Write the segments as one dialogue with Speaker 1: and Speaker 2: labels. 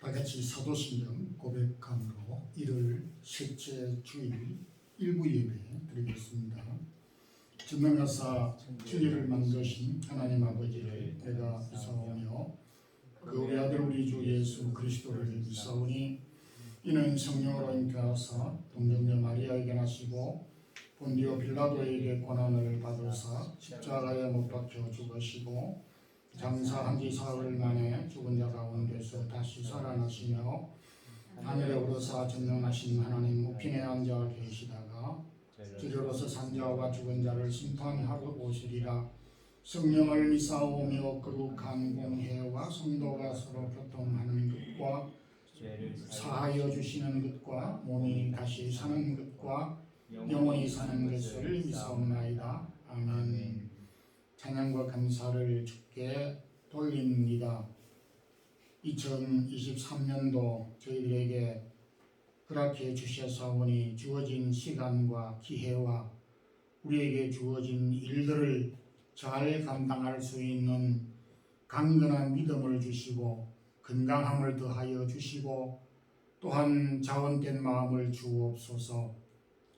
Speaker 1: 다 같이 사도신경 고백함으로 1월 셋째 주일 일부 예배 드리겠습니다. 전능하사 천지를 만드신 하나님 아버지를 내가 믿사오며 그 우리 아들 우리 주 예수 그리스도를 믿사오니 이는 성령으로 잉태하사 동정녀 마리아에게 나시고 본디오 빌라도에게 고난을 받으사 십자가에 못 박혀 죽으시고 장사한 지 사흘 만에 죽은 자 가운데서 다시 살아나시며 하늘에 오르사 전능하신 하나님 우편에 앉아 계시다가 지리로서 산자와 죽은 자를 심판하러 오시리라. 성령을 믿사오며 거룩한 공회와 성도가 서로 교통하는 것과 사하여 주시는 것과 몸이 다시 사는 것과 영원히 사는 것을 믿사옵나이다. 아멘. 찬양과 감사를 주께 돌립니다. 2023년도 저희들에게 허락해 주셔사오니 주어진 시간과 기회와 우리에게 주어진 일들을 잘 감당할 수 있는 강건한 믿음을 주시고 건강함을 더하여 주시고 또한 자원된 마음을 주옵소서.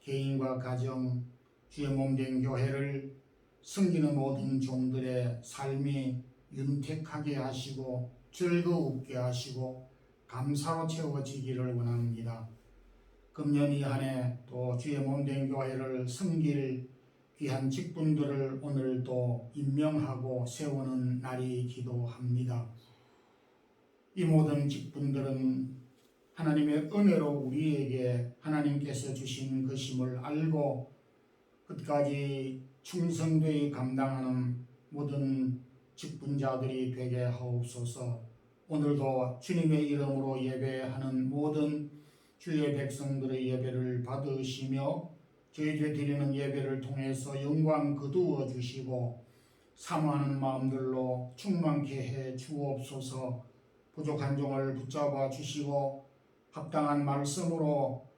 Speaker 1: 개인과 가정, 주의 몸된 교회를 섬기는 모든 종들의 삶이 윤택하게 하시고 즐거우게 하시고 감사로 채워지기를 원합니다. 금년 이 한 해 또 주의 몸된 교회를 섬길 귀한 직분들을 오늘도 임명하고 세우는 날이기도 합니다. 이 모든 직분들은 하나님의 은혜로 우리에게 하나님께서 주신 것임을 알고 끝까지 충성되이 감당하는 모든 직분자들이 되게 하옵소서. 오늘도 주님의 이름으로 예배하는 모든 주의 백성들의 예배를 받으시며 저희들이 드리는 예배를 통해서 영광 거두어 주시고 사모하는 마음들로 충만케 해 주옵소서. 부족한 종을 붙잡아 주시고 합당한 말씀으로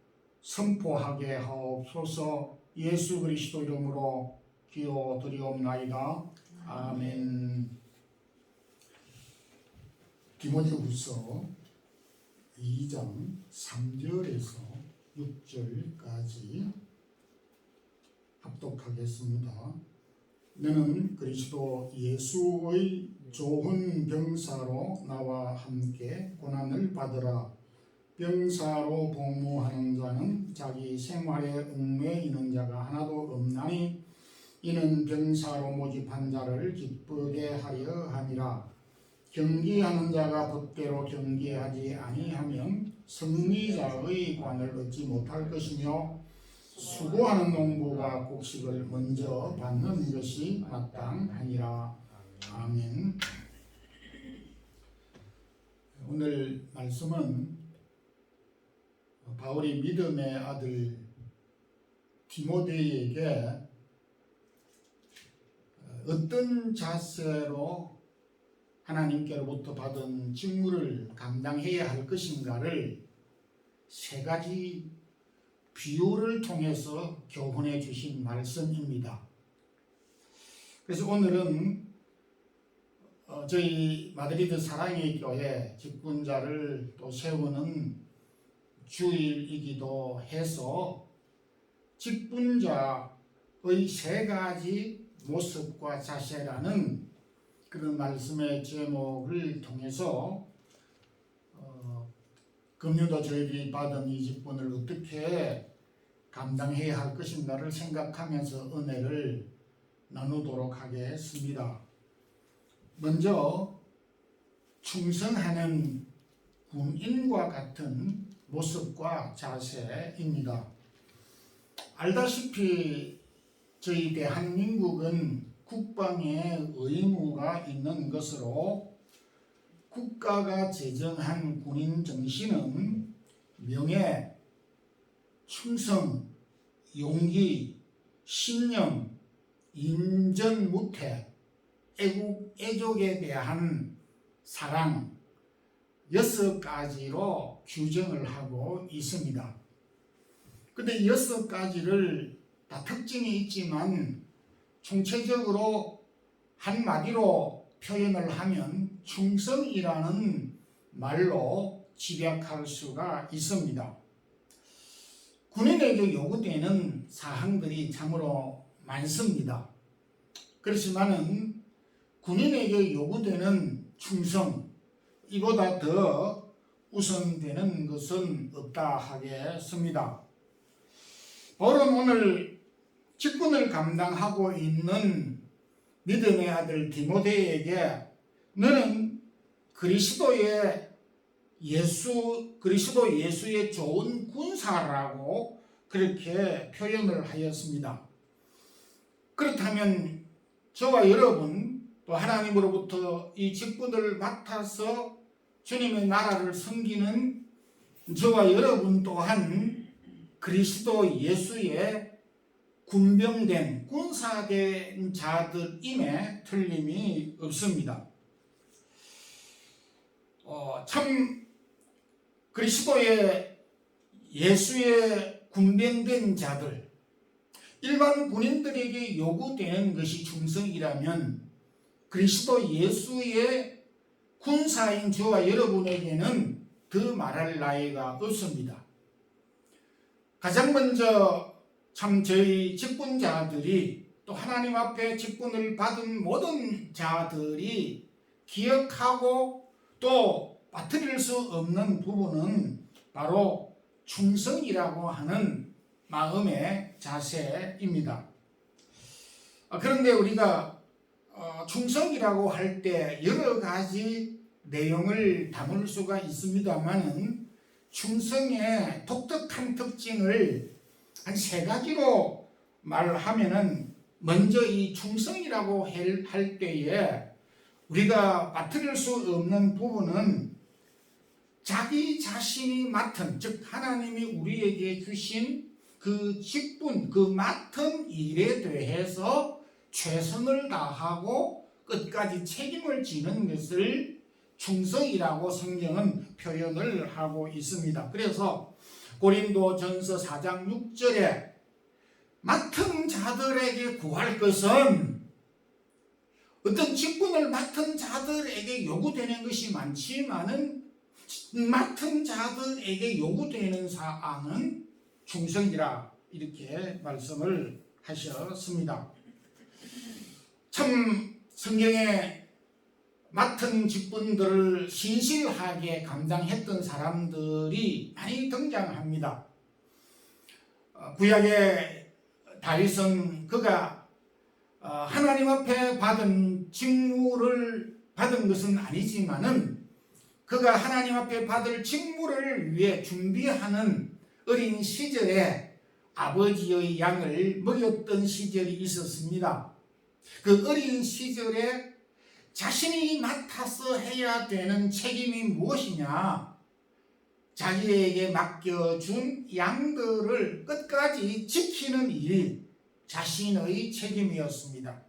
Speaker 1: 선포하게 하옵소서. 예수 그리스도 이름으로 기도드리옵나이다. 아멘. 디모데후서 2장 3절에서 6절까지 합독하겠습니다. 너는 그리스도 예수의 좋은 병사로 나와 함께 고난을 받으라. 병사로 복무하는 자는 자기 생활에 얽매이는 자가 하나도 없나니 이는 병사로 모집한 자를 기쁘게 하려 함이라. 경기하는 자가 법대로 경기하지 아니하면 승리자의 관을 얻지 못할 것이며 수고하는 농부가 곡식을 먼저 받는 것이 마땅하니라. 아멘. 오늘 말씀은 바울이 믿음의 아들 디모데에게 어떤 자세로 하나님께로부터 받은 직무를 감당해야 할 것인가를 세 가지 비유를 통해서 교훈해 주신 말씀입니다. 그래서 오늘은 저희 마드리드 사랑의 교회 직분자를 또 세우는 주일이기도 해서 직분자의 세 가지 모습과 자세라는 그런 말씀의 제목을 통해서 금년도 저희들이 받은 이 직분을 어떻게 감당해야 할 것인가를 생각하면서 은혜를 나누도록 하겠습니다. 먼저 충성하는 군인과 같은 모습과 자세입니다. 알다시피 저희 대한민국은 국방의 의무가 있는 것으로 국가가 제정한 군인 정신은 명예, 충성, 용기, 신념, 임전무태, 애국, 애족에 대한 사랑 6가지로 규정을 하고 있습니다. 근데 6가지를 다 특징이 있지만 총체적으로 한마디로 표현을 하면 충성이라는 말로 집약할 수가 있습니다. 군인에게 요구되는 사항들이 참으로 많습니다. 그렇지만은 군인에게 요구되는 충성, 이보다 더 우선되는 것은 없다 하겠습니다. 바울은 오늘 직분을 감당하고 있는 믿음의 아들 디모데에게 너는 그리스도 예수의 좋은 군사라고 그렇게 표현을 하였습니다. 그렇다면 저와 여러분 또 하나님으로부터 이 직분을 맡아서 주님의 나라를 섬기는 저와 여러분 또한 그리스도 예수의 군병된 군사된 자들임에 틀림이 없습니다. 참 그리스도의 예수의 군병된 자들, 일반 군인들에게 요구되는 것이 충성이라면 그리스도 예수의 군사인 저와 여러분에게는 더 말할 나위가 없습니다. 가장 먼저 참 저희 직분자들이 또 하나님 앞에 직분을 받은 모든 자들이 기억하고 또 빠뜨릴 수 없는 부분은 바로 충성이라고 하는 마음의 자세입니다. 그런데 우리가 충성이라고 할 때 여러 가지 내용을 담을 수가 있습니다만은 충성의 독특한 특징을 한 3가지로 말하면은 먼저 이 충성이라고 할 때에 우리가 빠뜨릴 수 없는 부분은 자기 자신이 맡은, 즉 하나님이 우리에게 주신 그 직분, 그 맡은 일에 대해서 최선을 다하고 끝까지 책임을 지는 것을 충성이라고 성경은 표현을 하고 있습니다. 그래서 고린도전서 4장 6절에 맡은 자들에게 구할 것은, 어떤 직분을 맡은 자들에게 요구되는 것이 많지만은 맡은 자들에게 요구되는 사항은 충성이라 이렇게 말씀을 하셨습니다. 참 성경에 맡은 직분들을 신실하게 감당했던 사람들이 많이 등장합니다. 구약의 다윗은 그가 하나님 앞에 받은 직무를 받은 것은 아니지만은 그가 하나님 앞에 받을 직무를 위해 준비하는 어린 시절에 아버지의 양을 먹였던 시절이 있었습니다. 그 어린 시절에 자신이 맡아서 해야 되는 책임이 무엇이냐? 자기에게 맡겨준 양들을 끝까지 지키는 일이 자신의 책임이었습니다.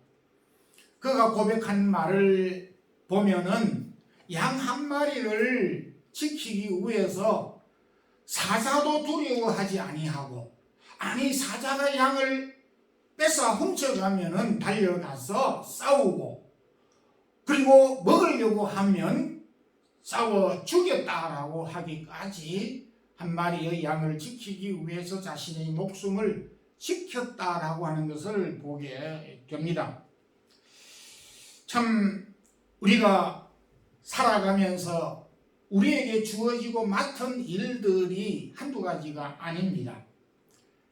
Speaker 1: 그가 고백한 말을 보면은 양 한 마리를 지키기 위해서 사자도 두려워하지 아니하고, 아니 사자가 양을 뺏어 훔쳐가면은 달려가서 싸우고, 그리고 먹으려고 하면 싸워 죽였다라고 하기까지 한 마리의 양을 지키기 위해서 자신의 목숨을 지켰다라고 하는 것을 보게 됩니다. 참 우리가 살아가면서 우리에게 주어지고 맡은 일들이 한두 가지가 아닙니다.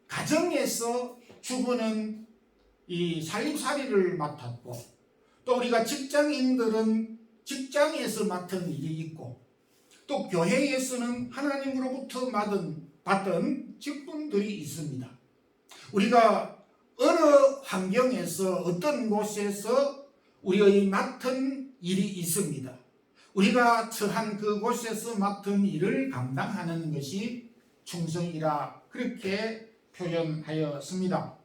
Speaker 1: 가정에서 주부는 이 살림살이를 맡았고, 또 우리가 직장인들은 직장에서 맡은 일이 있고, 또 교회에서는 하나님으로부터 받은 직분들이 있습니다. 우리가 어느 환경에서 어떤 곳에서 우리의 맡은 일이 있습니다. 우리가 처한 그곳에서 맡은 일을 감당하는 것이 충성이라 그렇게 표현하였습니다.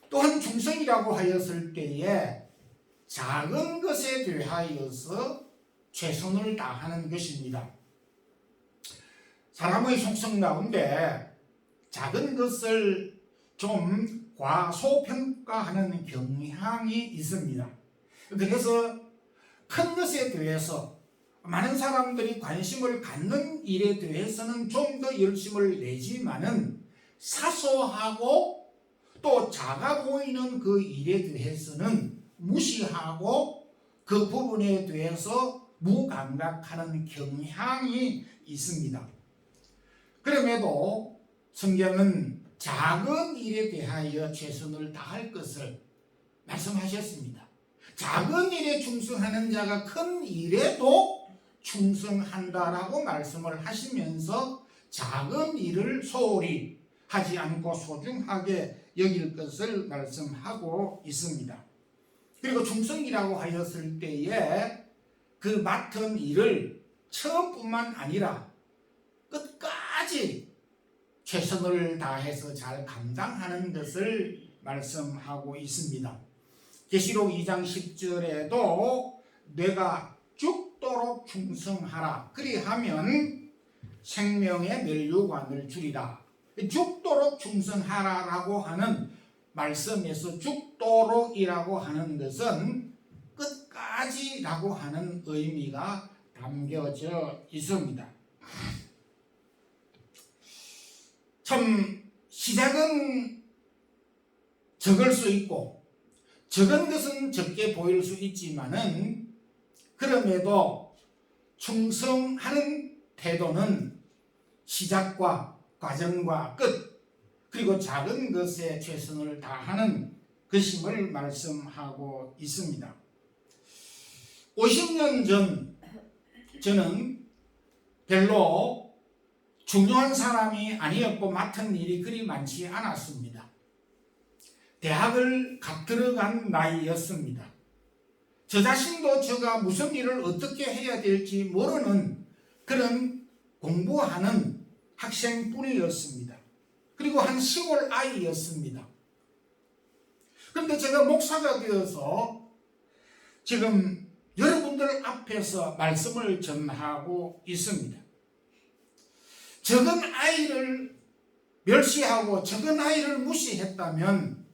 Speaker 1: 또한 충성이라고 하였을 때에 작은 것에 대하여서 최선을 다하는 것입니다. 사람의 속성 가운데 작은 것을 좀 과소평가하는 경향이 있습니다. 그래서 큰 것에 대해서 많은 사람들이 관심을 갖는 일에 대해서는 좀 더 열심을 내지만은 사소하고 또 작아 보이는 그 일에 대해서는 무시하고 그 부분에 대해서 무감각하는 경향이 있습니다. 그럼에도 성경은 작은 일에 대하여 최선을 다할 것을 말씀하셨습니다. 작은 일에 충성하는 자가 큰 일에도 충성한다라고 말씀을 하시면서 작은 일을 소홀히 하지 않고 소중하게 여길 것을 말씀하고 있습니다. 그리고 충성이라고 하였을 때에 그 맡은 일을 처음뿐만 아니라 끝까지 최선을 다해서 잘 감당하는 것을 말씀하고 있습니다. 계시록 2장 10절에도 내가 죽도록 충성하라 그리하면 생명의 면류관을 주리라. 죽도록 충성하라라고 하는 말씀에서 죽도록이라고 하는 것은 끝까지라고 하는 의미가 담겨져 있습니다. 참 시작은 적을 수 있고 적은 것은 적게 보일 수 있지만은 그럼에도 충성하는 태도는 시작과 과정과 끝 그리고 작은 것에 최선을 다하는 것임을 말씀하고 있습니다. 50년 전 저는 별로 중요한 사람이 아니었고 맡은 일이 그리 많지 않았습니다. 대학을 갓 들어간 나이였습니다. 저 자신도 제가 무슨 일을 어떻게 해야 될지 모르는 그런 공부하는 학생뿐이었습니다. 그리고 한 시골 아이였습니다. 그런데 제가 목사가 되어서 지금 여러분들 앞에서 말씀을 전하고 있습니다. 적은 아이를 멸시하고 적은 아이를 무시했다면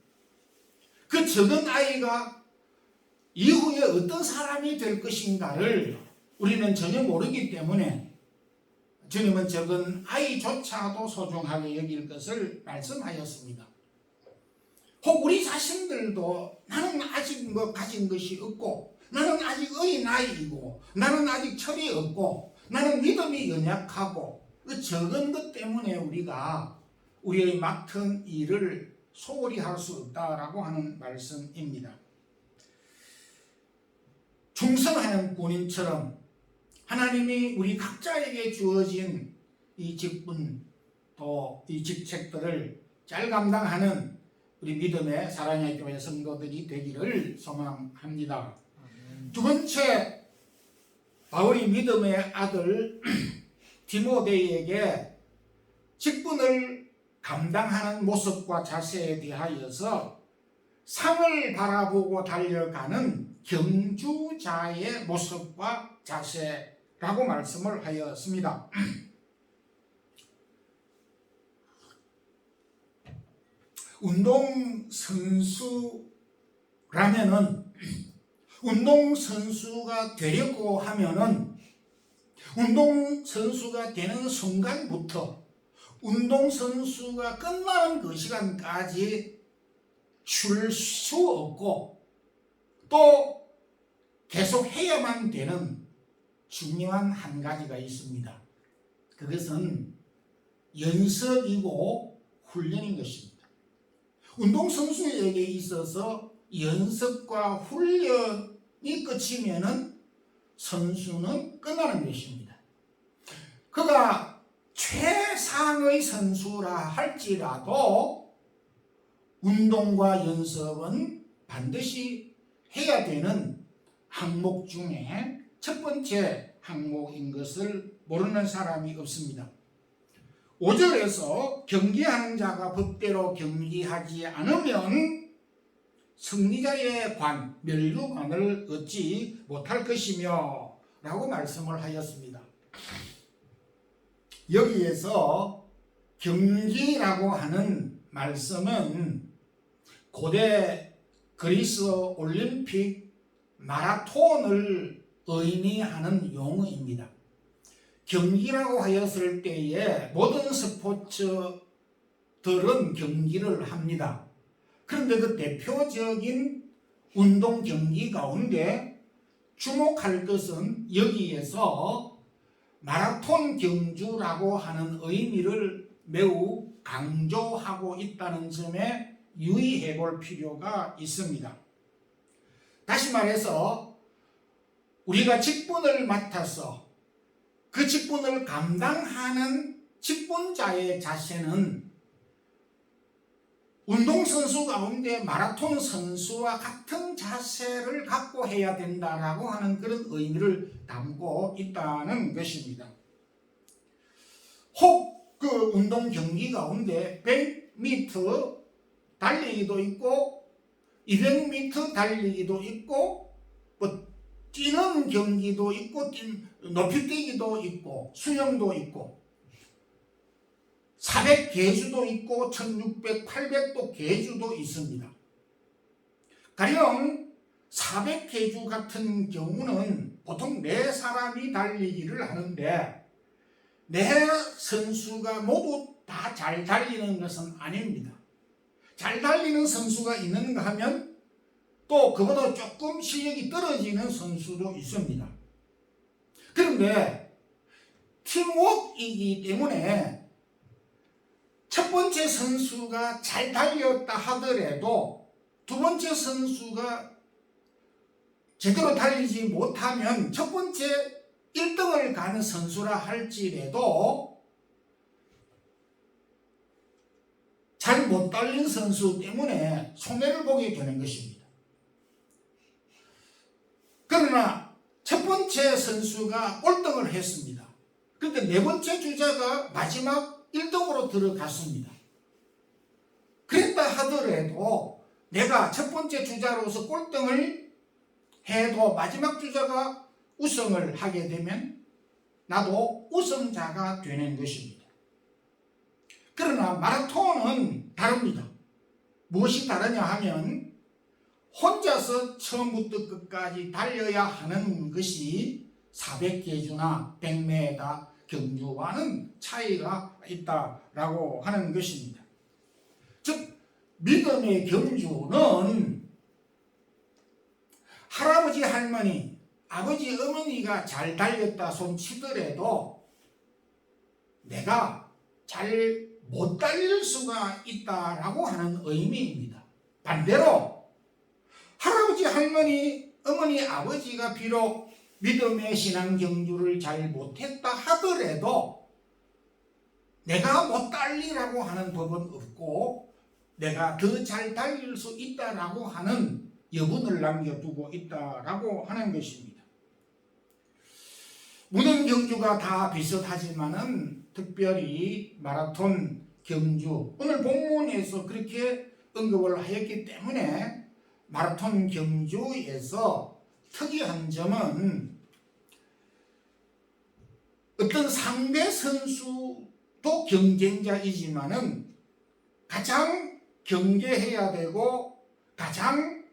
Speaker 1: 그 적은 아이가 이후에 어떤 사람이 될 것인가를 우리는 전혀 모르기 때문에 주님은 적은 아이조차도 소중하게 여길 것을 말씀하였습니다. 혹 우리 자신들도 나는 아직 가진 것이 없고 나는 아직 어린아이이고 나는 아직 철이 없고 나는 믿음이 연약하고 그 적은 것 때문에 우리가 우리의 맡은 일을 소홀히 할 수 없다라고 하는 말씀입니다. 충성하는 군인처럼 하나님이 우리 각자에게 주어진 이 직분 또 이 직책들을 잘 감당하는 우리 믿음의 사랑의 교회 성도들이 되기를 소망합니다. 두 번째, 바울이 믿음의 아들 디모데에게 직분을 감당하는 모습과 자세에 대하여서 상을 바라보고 달려가는 경주자의 모습과 자세라고 말씀을 하였습니다. 운동선수라면은 운동선수가 되려고 하면은 운동선수가 되는 순간부터 운동선수가 끝나는 그 시간까지 쉴 수 없고 또 계속 해야만 되는 중요한 한 가지가 있습니다. 그것은 연습이고 훈련인 것입니다. 운동선수에게 있어서 연습과 훈련이 끝이면은 선수는 끝나는 것입니다. 그가 최상의 선수라 할지라도 운동과 연습은 반드시 해야 되는 항목 중에 첫 번째 항목인 것을 모르는 사람이 없습니다. 5절에서 경기하는 자가 법대로 경기하지 않으면 승리자의 관, 면류관을 얻지 못할 것이며 라고 말씀을 하였습니다. 여기에서 경기라고 하는 말씀은 고대 그리스 올림픽 마라톤을 의미하는 용어입니다. 경기라고 하였을 때에 모든 스포츠들은 경기를 합니다. 그런데 그 대표적인 운동 경기 가운데 주목할 것은 여기에서 마라톤 경주라고 하는 의미를 매우 강조하고 있다는 점에 유의해 볼 필요가 있습니다. 다시 말해서 우리가 직분을 맡아서 그 직분을 감당하는 직분자의 자세는 운동선수 가운데 마라톤 선수와 같은 자세를 갖고 해야 된다라고 하는 그런 의미를 담고 있다는 것입니다. 혹 그 운동 경기 가운데 100m 달리기도 있고 200m 달리기도 있고 뭐 뛰는 경기도 있고 높이뛰기도 있고 수영도 있고 400 계주도 있고 1600, 800도 계주도 있습니다. 가령 400 계주 같은 경우는 보통 4사람이 달리기를 하는데 4선수가 모두 다 잘 달리는 것은 아닙니다. 잘 달리는 선수가 있는가 하면 또 그보다 조금 실력이 떨어지는 선수도 있습니다. 그런데 팀워크이기 때문에 첫 번째 선수가 잘 달렸다 하더라도 두 번째 선수가 제대로 달리지 못하면 첫 번째 1등을 가는 선수라 할지라도 잘 못 달린 선수 때문에 손해를 보게 되는 것입니다. 그러나 첫 번째 선수가 꼴등을 했습니다. 그런데 네 번째 주자가 마지막 1등으로 들어갔습니다. 그랬다 하더라도 내가 첫 번째 주자로서 꼴등을 해도 마지막 주자가 우승을 하게 되면 나도 우승자가 되는 것입니다. 그러나 마라톤은 다릅니다. 무엇이 다르냐 하면 혼자서 처음부터 끝까지 달려야 하는 것이 400계주나 100m 경주와는 차이가 있다라고 하는 것입니다. 즉 믿음의 경주는 할아버지 할머니 아버지 어머니가 잘 달렸다 손치더라도 내가 잘 못 달릴 수가 있다라고 하는 의미입니다. 반대로 할아버지 할머니 어머니 아버지가 비록 믿음의 신앙 경주를 잘 못했다 하더라도 내가 못 달리라고 하는 법은 없고 내가 더 잘 달릴 수 있다라고 하는 여분을 남겨두고 있다라고 하는 것입니다. 모든 경주가 다 비슷하지만은 특별히 마라톤 경주 오늘 본문에서 그렇게 언급을 하였기 때문에 마라톤 경주에서 특이한 점은 어떤 상대 선수도 경쟁자이지만은 가장 경계해야 되고 가장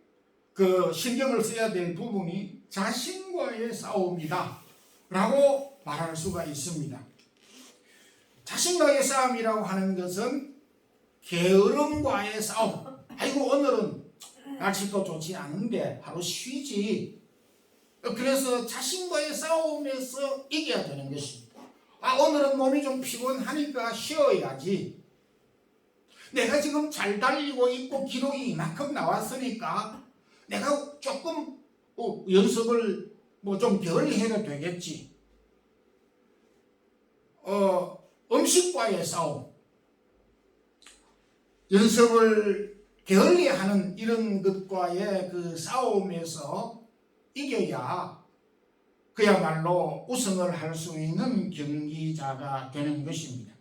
Speaker 1: 신경을 써야 될 부분이 자신과의 싸움이다 라고 말할 수가 있습니다. 자신과의 싸움이라고 하는 것은 게으름과의 싸움. 아이고 오늘은 날씨도 좋지 않은데 하루 쉬지. 그래서 자신과의 싸움에서 이겨야 되는 것입니다. 오늘은 몸이 좀 피곤하니까 쉬어야지. 내가 지금 잘 달리고 있고 기록이 이만큼 나왔으니까 내가 조금 연습을 좀 덜 해도 되겠지. 음식과의 싸움, 연습을 게을리하는 이런 것과의 그 싸움에서 이겨야 그야말로 우승을 할 수 있는 경기자가 되는 것입니다.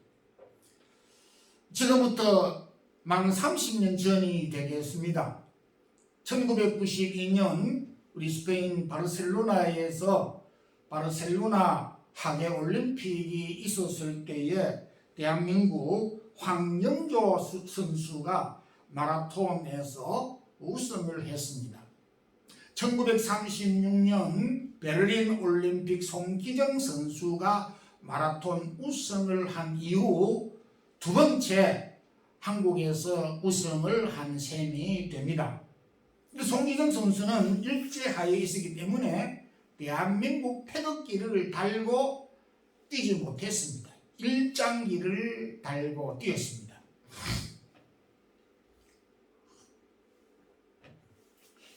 Speaker 1: 지금부터 만 30년 전이 되겠습니다. 1992년 우리 스페인 바르셀로나에서 바르셀로나 하계올림픽이 있었을 때에 대한민국 황영조 선수가 마라톤에서 우승을 했습니다. 1936년 베를린 올림픽 송기정 선수가 마라톤 우승을 한 이후 두 번째 한국에서 우승을 한 셈이 됩니다. 송기정 선수는 일제하에 있었기 때문에 대한민국 태극기를 달고 뛰지 못했습니다. 일장기를 달고 뛰었습니다.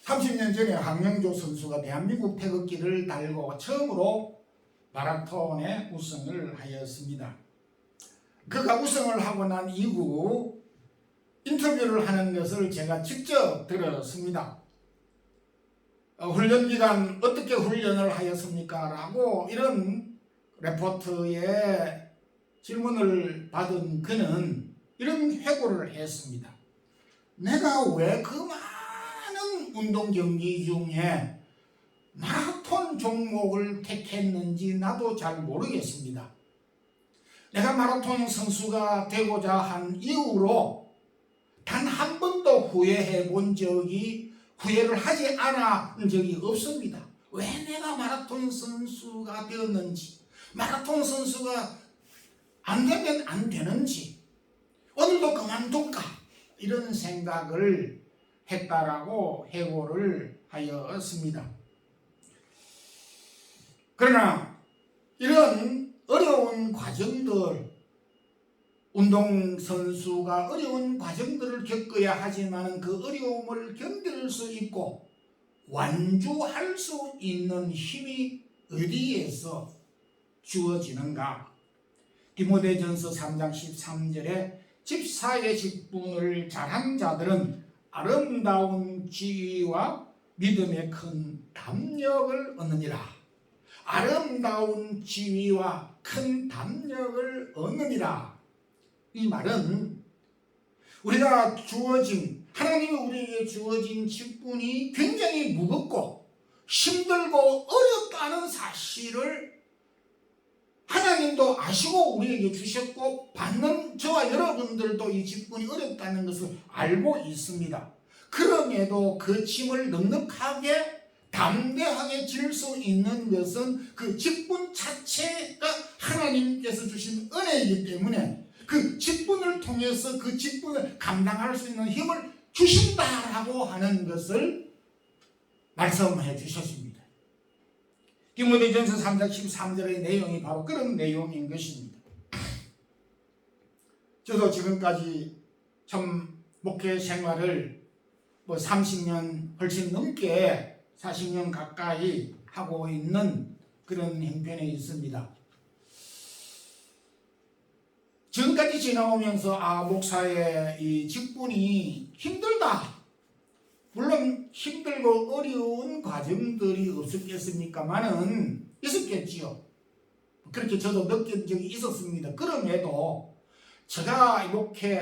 Speaker 1: 30년 전에 황명조 선수가 대한민국 태극기를 달고 처음으로 마라톤에 우승을 하였습니다. 그가 우승을 하고 난 이후 인터뷰를 하는 것을 제가 직접 들었습니다. 훈련 기간 어떻게 훈련을 하였습니까? 라고 이런 레포트에 질문을 받은 그는 이런 회고를 했습니다. 내가 왜 그 많은 운동 경기 중에 마라톤 종목을 택했는지 나도 잘 모르겠습니다. 내가 마라톤 선수가 되고자 한 이후로 단 한 번도 후회를 하지 않은 적이 없습니다. 왜 내가 마라톤 선수가 되었는지, 마라톤 선수가 안 되면 안 되는지, 오늘도 그만둘까, 이런 생각을 했다라고 해고를 하였습니다. 그러나 이런 어려운 과정들, 운동선수가 어려운 과정들을 겪어야 하지만 그 어려움을 견딜 수 있고 완주할 수 있는 힘이 어디에서 주어지는가? 디모데전서 3장 13절에 집사의 직분을 잘한 자들은 아름다운 지위와 믿음의 큰 담력을 얻느니라. 아름다운 지위와 큰 담력을 얻느니라. 이 말은 우리가 하나님이 우리에게 주어진 직분이 굉장히 무겁고 힘들고 어렵다는 사실을 하나님도 아시고 우리에게 주셨고 받는 저와 여러분들도 이 직분이 어렵다는 것을 알고 있습니다. 그럼에도 그 짐을 넉넉하게 담대하게 질 수 있는 것은 그 직분 자체가 하나님께서 주신 은혜이기 때문에 그 직분을 통해서 그 직분을 감당할 수 있는 힘을 주신다라고 하는 것을 말씀해 주셨습니다. 디모데전서 3장 13절의 내용이 바로 그런 내용인 것입니다. 저도 지금까지 참 목회 생활을 30년 훨씬 넘게 40년 가까이 하고 있는 그런 형편에 있습니다. 지금까지 지나오면서 목사의 이 직분이 힘들다. 물론 힘들고 어려운 과정들이 없었겠습니까마는 있었겠지요. 그렇게 저도 느낀 적이 있었습니다. 그럼에도 제가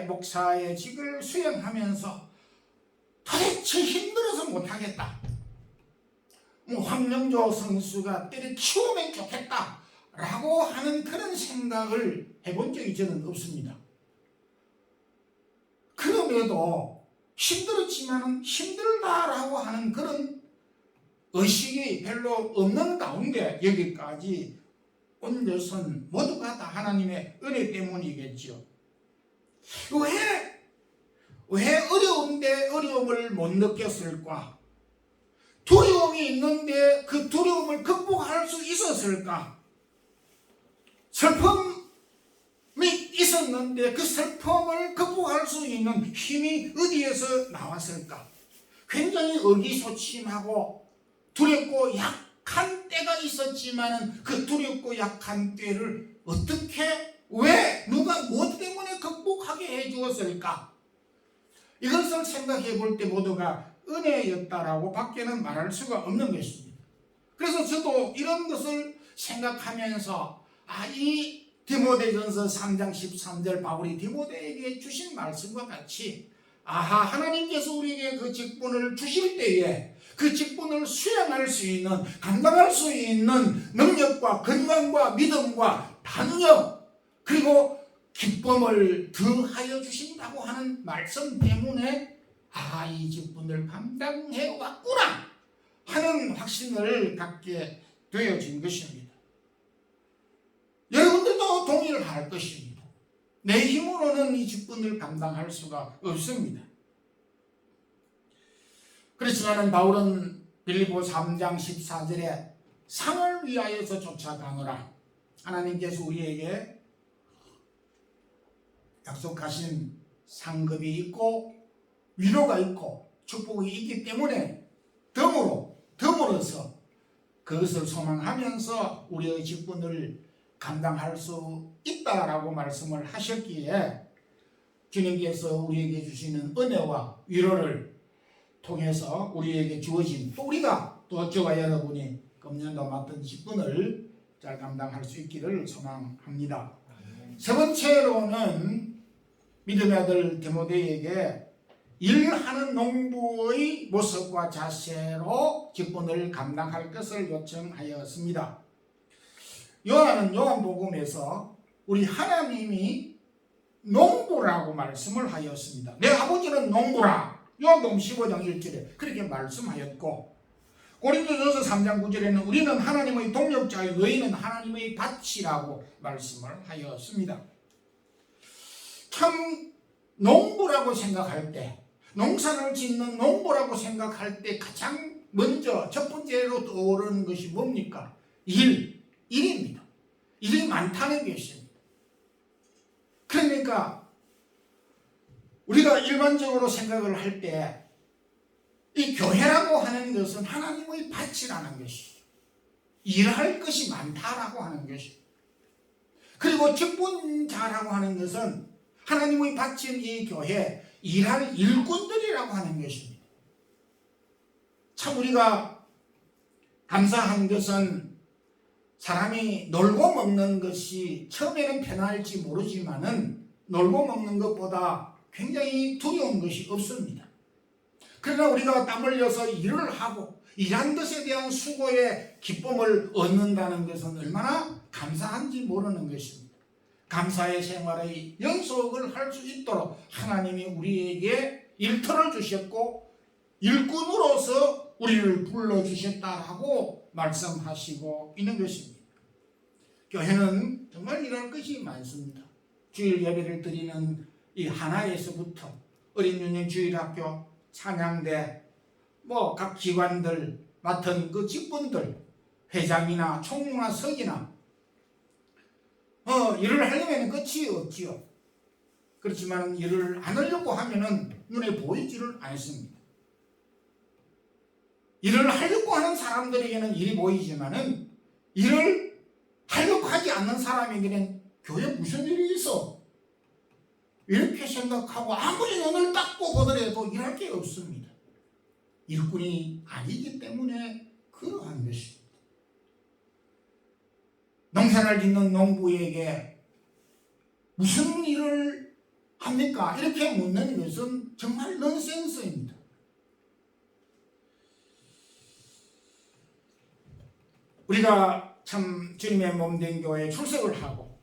Speaker 1: 목사의 직을 수행하면서 도대체 힘들어서 못하겠다. 황명조 선수가 때려치우면 좋겠다. 라고 하는 그런 생각을 해본 적이 저는 없습니다. 그럼에도 힘들었지만 힘들다라고 하는 그런 의식이 별로 없는 가운데 여기까지 온 것은 모두가 다 하나님의 은혜 때문이겠죠. 왜 어려운데 어려움을 못 느꼈을까? 두려움이 있는데 그 두려움을 극복할 수 있었을까? 슬픔이 있었는데 그 슬픔을 극복할 수 있는 힘이 어디에서 나왔을까? 굉장히 의기소침하고 두렵고 약한 때가 있었지만 그 두렵고 약한 때를 왜 누가 무엇 때문에 극복하게 해주었을까? 이것을 생각해 볼 때 모두가 은혜였다라고 밖에는 말할 수가 없는 것입니다. 그래서 저도 이런 것을 생각하면서 이 디모데전서 3장 13절 바울이 디모데에게 주신 말씀과 같이 하나님께서 우리에게 그 직분을 주실 때에 그 직분을 수행할 수 있는, 감당할 수 있는 능력과 건강과 믿음과 담력 그리고 기쁨을 더하여 주신다고 하는 말씀 때문에 이 직분을 감당해 왔구나 하는 확신을 갖게 되어진 것입니다. 여러분들도 동의를 할 것입니다. 내 힘으로는 이 직분을 감당할 수가 없습니다. 그렇지만 바울은 빌립보 3장 14절에 상을 위하여서 쫓아가노라. 하나님께서 우리에게 약속하신 상급이 있고 위로가 있고 축복이 있기 때문에 덤으로서 그것을 소망하면서 우리의 직분을 감당할 수 있다라고 말씀을 하셨기에 주님께서 우리에게 주시는 은혜와 위로를 통해서 우리에게 주어진 또 우리가 또 저와 여러분이 금년도 맡은 직분을 잘 감당할 수 있기를 소망합니다. 세 번째로는 믿음의 아들 디모데에게 일하는 농부의 모습과 자세로 직분을 감당할 것을 요청하였습니다. 요한은 요한복음에서 우리 하나님이 농부라고 말씀을 하였습니다. 내 아버지는 농부라. 요한복음 15장 1절에 그렇게 말씀하였고, 고린도전서 3장 9절에는 우리는 하나님의 동역자요 너희는 하나님의 밭이라고 말씀을 하였습니다. 참 농부라고 생각할 때, 농사를 짓는 농부라고 생각할 때 가장 먼저 첫 번째로 떠오르는 것이 뭡니까? 일입니다. 일이 많다는 것입니다. 그러니까 우리가 일반적으로 생각을 할 때 이 교회라고 하는 것은 하나님의 밭이라는 것이죠. 일할 것이 많다라고 하는 것이죠. 그리고 직분자라고 하는 것은 하나님의 밭인 이 교회 일할 일꾼들이라고 하는 것입니다. 참 우리가 감사한 것은 사람이 놀고 먹는 것이 처음에는 편할지 모르지만은 놀고 먹는 것보다 굉장히 두려운 것이 없습니다. 그러나 우리가 땀 흘려서 일을 하고 일한 것에 대한 수고의 기쁨을 얻는다는 것은 얼마나 감사한지 모르는 것입니다. 감사의 생활의 연속을 할 수 있도록 하나님이 우리에게 일터를 주셨고 일꾼으로서 우리를 불러주셨다라고 말씀하시고 있는 것입니다. 교회는 정말 일할 것이 많습니다. 주일 예배를 드리는 이 하나에서부터 어린유년 주일학교, 찬양대, 각 기관들 맡은 그 직분들, 회장이나 총무나 서기나 일을 하려면 끝이 없지요. 그렇지만 일을 안 하려고 하면은 눈에 보이지를 않습니다. 일을 하려고 하는 사람들에게는 일이 보이지만은 일을 하려고 하지 않는 사람에게는 교회에 무슨 일이 있어? 이렇게 생각하고 아무리 눈을 닦고 보더라도 일할 게 없습니다. 일꾼이 아니기 때문에 그러한 것입니다. 농사를 짓는 농부에게 무슨 일을 합니까? 이렇게 묻는 것은 정말 넌센스입니다. 우리가 참 주님의 몸된 교회에 출석을 하고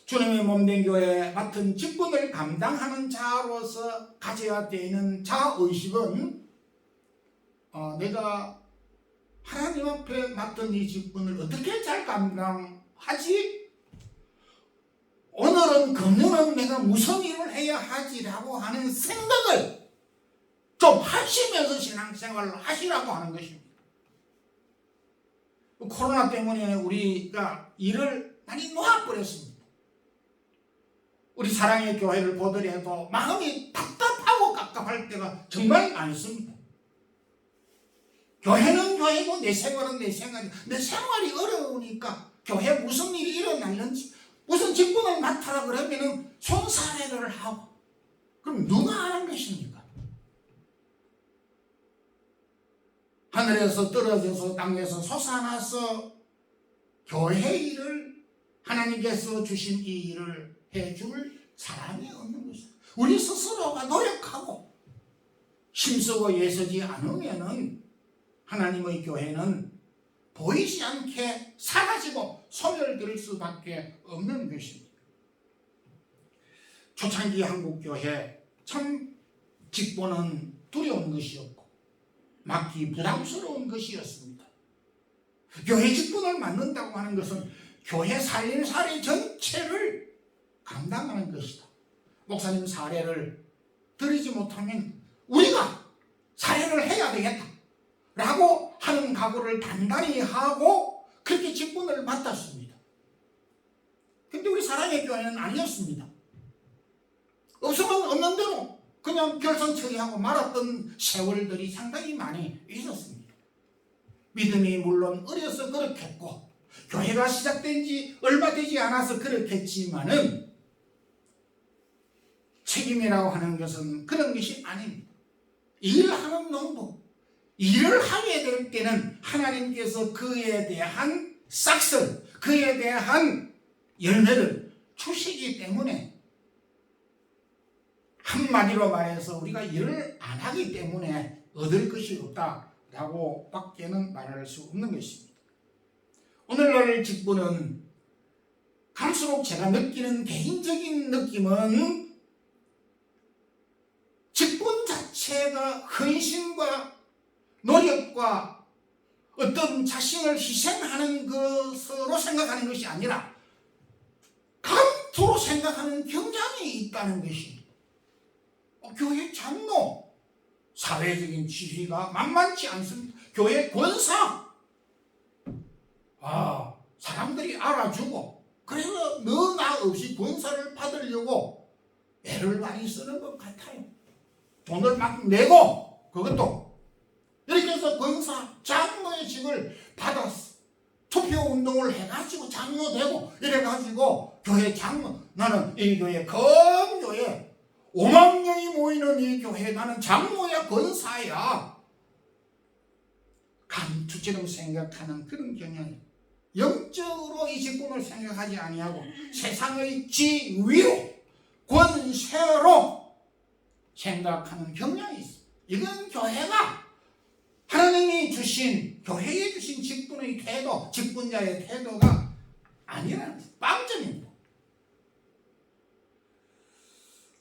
Speaker 1: 주님의 몸된 교회에 맡은 직분을 감당하는 자로서 가져야 되는 자의식은 내가 하나님 앞에 맡은 이 직분을 어떻게 잘 감당하지? 오늘은 금년은 내가 무슨 일을 해야 하지라고 하는 생각을 좀 하시면서 신앙생활을 하시라고 하는 것입니다. 코로나 때문에 우리가 일을 많이 놓아버렸습니다. 우리 사랑의 교회를 보더라도 마음이 답답하고 갑갑할 때가 정말 많습니다. 교회는 교회고 내 생활은 내 생활이, 내 생활이 어려우니까 교회에 무슨 일이 일어나는지 무슨 직분을 맡아라 그러면은 손사래를 하고, 그럼 누가 하는 것입니까? 하늘에서 떨어져서 땅에서 솟아나서 교회 일을, 하나님께서 주신 이 일을 해줄 사람이 없는 것입니다. 우리 스스로가 노력하고 힘쓰고 애쓰지 않으면은 하나님의 교회는 보이지 않게 사라지고 소멸될 수밖에 없는 것입니다. 초창기 한국교회 참 직분은 두려운 것이었고 맡기 부담스러운 것이었습니다. 교회 직분을 맡는다고 하는 것은 교회 살림살이 전체를 감당하는 것이다. 목사님 사례를 드리지 못하면 우리가 사례를 해야 되겠다 라고 하는 각오를 단단히 하고 그렇게 직분을 맡았습니다. 근데 우리 사랑의 교회는 아니었습니다. 없으면 없는 대로 그냥 결선 처리하고 말았던 세월들이 상당히 많이 있었습니다. 믿음이 물론 어려서 그렇겠고 교회가 시작된 지 얼마 되지 않아서 그렇겠지만은 책임이라고 하는 것은 그런 것이 아닙니다. 일하는 농부, 일을 하게 될 때는 하나님께서 그에 대한 싹쓸, 그에 대한 열매를 주시기 때문에, 한마디로 말해서 우리가 일을 안 하기 때문에 얻을 것이 없다라고 밖에는 말할 수 없는 것입니다. 오늘날 직분은 갈수록 제가 느끼는 개인적인 느낌은 직분 자체가 헌신과 노력과 어떤 자신을 희생하는 것으로 생각하는 것이 아니라 감투로 생각하는 경향이 있다는 것입니다. 교회 장로, 사회적인 지위가 만만치 않습니다. 교회 권사, 사람들이 알아주고 그래서 너나 없이 권사를 받으려고 애를 많이 쓰는 것 같아요. 돈을 막 내고 그것도 이렇게 해서 권사, 장로의 직을 받았어. 투표운동을 해가지고 장로 되고 이래가지고 교회 장로, 나는 이 교회 검교회 5만 명이 모이는 이 교회 나는 장로야 권사야, 감투처럼 생각하는 그런 경향이, 영적으로 이 직분을 생각하지 아니하고 세상의 지위로 권세로 생각하는 경향이 있어. 이건 교회가 하나님이 주신, 교회에 주신 직분의 태도, 직분자의 태도가 아니라는 빵점입니다.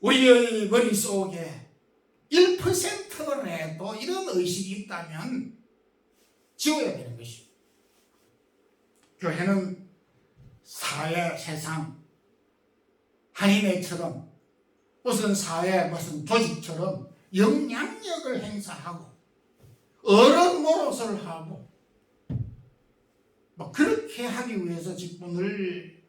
Speaker 1: 우리의 머릿속에 1%라도 이런 의식이 있다면 지워야 되는 것입니다. 교회는 사회, 세상, 한인회처럼 무슨 사회, 무슨 조직처럼 영향력을 행사하고 어른 노릇을 하고 그렇게 하기 위해서 직분을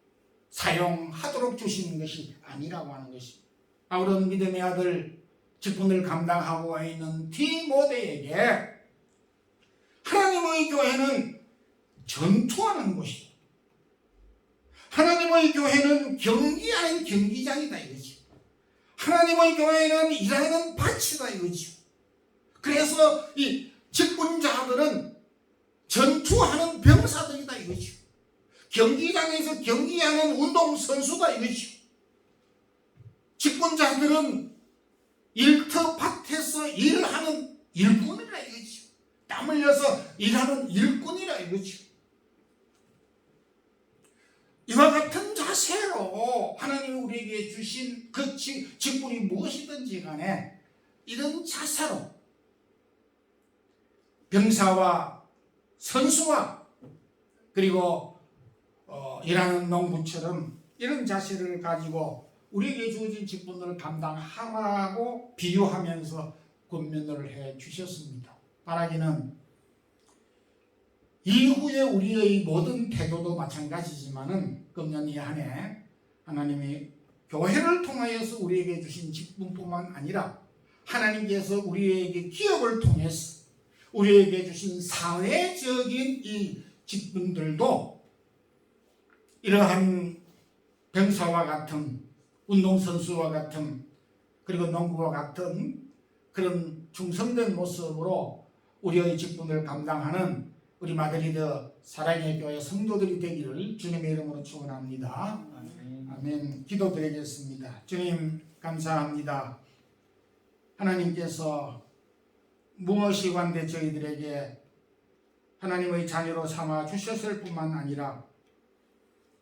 Speaker 1: 사용하도록 주시는 것이 아니라고 하는 것입니다. 바울은 믿음의 아들 직분을 감당하고 있는 디모데에게 하나님의 교회는 전투하는 곳이다, 하나님의 교회는 경기하는 경기장이다 이거지, 하나님의 교회는 일하는 밭이다 이거죠. 그래서 이 직분자들은 전투하는 병사들이다 이거죠. 경기장에서 경기하는 운동선수다 이거죠. 직분자들은 일터 밭에서 일하는 일꾼이라 이거죠. 땀 흘려서 일하는 일꾼이라 이거죠. 이와 같은 자세로 하나님이 우리에게 주신 그 직분이 무엇이든지 간에 이런 자세로 병사와 선수와 그리고 일하는 농부처럼 이런 자세를 가지고 우리에게 주어진 직분을 감당하라고 비유하면서 권면을 해 주셨습니다. 바라기는 이후에 우리의 모든 태도도 마찬가지지만은 금년 이 한 해 하나님이 교회를 통하여서 우리에게 주신 직분뿐만 아니라 하나님께서 우리에게 기업을 통해서 우리에게 주신 사회적인 이 직분들도 이러한 병사와 같은, 운동선수와 같은, 그리고 농부와 같은 그런 충성된 모습으로 우리의 직분을 감당하는 우리 마드리드 사랑의 교회 성도들이 되기를 주님의 이름으로 축원합니다. 아멘. 기도드리겠습니다. 주님 감사합니다. 하나님께서 무엇이 관대 저희들에게 하나님의 자녀로 삼아 주셨을 뿐만 아니라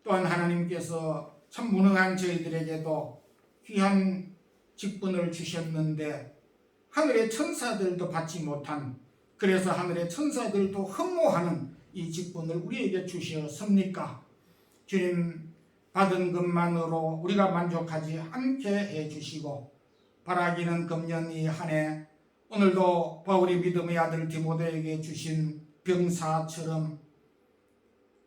Speaker 1: 또한 하나님께서 참 무능한 저희들에게도 귀한 직분을 주셨는데 하늘의 천사들도 받지 못한, 그래서 하늘의 천사들도 흠모하는 이 직분을 우리에게 주셨습니까? 주님, 받은 것만으로 우리가 만족하지 않게 해주시고 바라기는 금년 이 한 해 오늘도 바울이 믿음의 아들 디모데에게 주신 병사처럼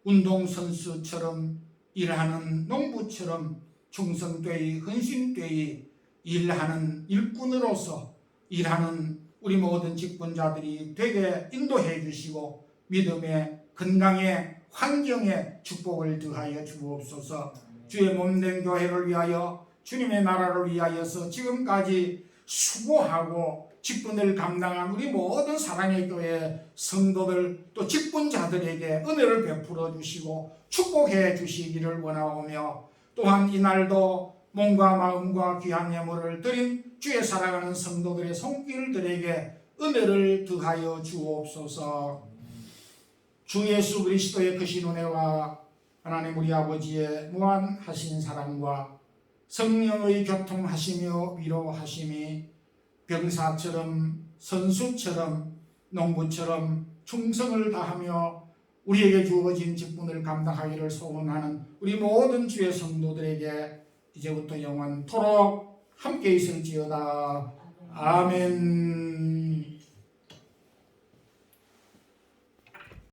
Speaker 1: 운동선수처럼 일하는 농부처럼 충성되이 헌신되이 일하는 일꾼으로서 일하는 우리 모든 직분자들이 되게 인도해 주시고 믿음의 건강의 환경에 축복을 더하여 주옵소서. 주의 몸된 교회를 위하여 주님의 나라를 위하여서 지금까지 수고하고 직분을 감당한 우리 모든 사랑의 교회 성도들 또 직분자들에게 은혜를 베풀어 주시고 축복해 주시기를 원하오며 또한 이날도 몸과 마음과 귀한 예물을 드린 주의 사랑하는 성도들의 손길들에게 은혜를 더하여 주옵소서. 주 예수 그리스도의 크신 은혜와 하나님 우리 아버지의 무한하신 사랑과 성령의 교통하시며 위로하심이 병사처럼 선수처럼 농부처럼 충성을 다하며 우리에게 주어진 직분을 감당하기를 소원하는 우리 모든 주의 성도들에게 이제부터 영원토록 함께 있을지어다. 아멘.